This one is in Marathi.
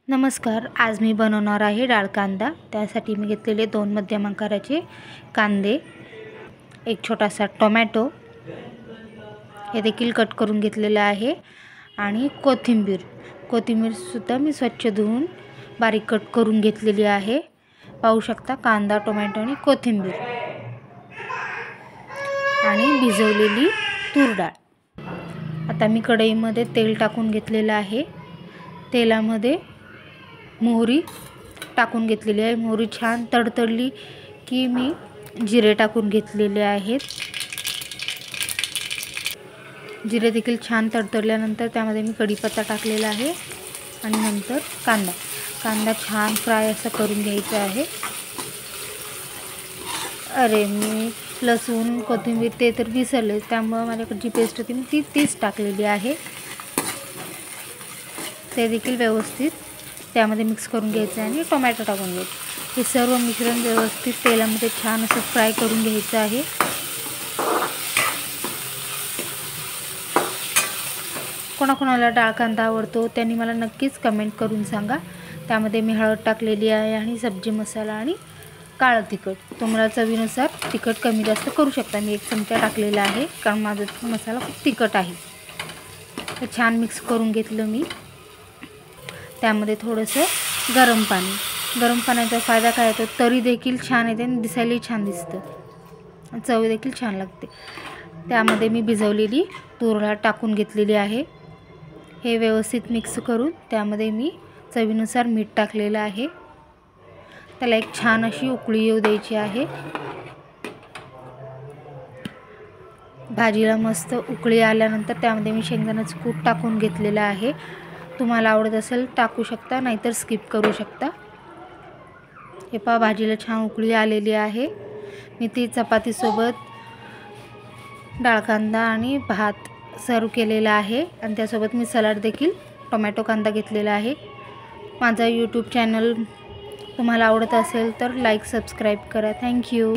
नमस्कार, आज मी बनवणार आहे डाळ कांदा। त्यासाठी मी घेतलेले 2 मध्यम आकाराचे कांदे, एक छोटासा टोमॅटो हे देखील कट करून घेतलेला आहे आणि कोथिंबीर सुद्धा मी स्वच्छ धुवून बारीक कट करून घेतलेली आहे। पाहू शकता कांदा, टोमॅटो आणि कोथिंबीर आणि भिजवलेली तूर डाळ। आता मी कढईमध्ये तेल टाकून घेतलेलं आहे। तेलामध्ये मोहरी टाकून घेतलेली आहे। मोहरी छान तडतडली की मी जिरे टाकून घेतलेले आहेत। जिरे देखील छान तडतडल्यानंतर त्यामध्ये मी कढीपत्ता टाकलेला आहे आणि नंतर कांदा छान फ्राय असं करून घ्यायचा आहे। मी लसूण कोथिंबीर ते तर विसरले, त्यामुळे माझ्याकडे जी पेस्ट होती मी तीच टाकलेली आहे। ते देखील व्यवस्थित त्यामध्ये मिक्स करून घ्यायचं आहे आणि टोमॅटो टाकून घ्यायचं। हे सर्व मिश्रण व्यवस्थित तेलामध्ये छान असं फ्राय करून घ्यायचं आहे। कोणाकोणाला डाळ कांदा आवडतो त्यांनी मला नक्कीच कमेंट करून सांगा। त्यामध्ये मी हळद टाकलेली आहे आणि सब्जी मसाला आणि काळं तिखट। तुम्हाला चवीनुसार तिखट कमी जास्त करू शकता। मी 1 चमचा टाकलेला आहे कारण माझा मसाला खूप तिखट आहे। हे छान मिक्स करून घेतलं मी। त्यामध्ये थोडंसं गरम पाण्याचा फायदा काय होतो, तरी देखील छान येते आणि दिसायलाही छान दिसतं, चव देखील छान लागते। त्यामध्ये मी भिजवलेली तूर डाळ टाकून घेतलेली आहे। हे व्यवस्थित मिक्स करून त्यामध्ये मी चवीनुसार मीठ टाकलेलं आहे। त्याला एक छान अशी उकळी येऊ द्यायची आहे। भाजीला मस्त उकळी आल्यानंतर त्यामध्ये मी शेंगदाण्याचं कूट टाकून घेतलेलं आहे। तुम्हाला आवडत असेल टाकू शकता, नाहीतर स्किप करू शकता। हे पहा भाजीला छान उकळी आलेली आहे। मी ती चपातीसोबत डाळ कांदा आणि भात सर्व केलेला आहे आणि त्यासोबत मी सलाड देखील टोमॅटो कांदा घेतलेला आहे। माझा यूट्यूब चॅनल तुम्हाला आवडत असेल तर लाईक सबस्क्राईब करा। थँक्यू।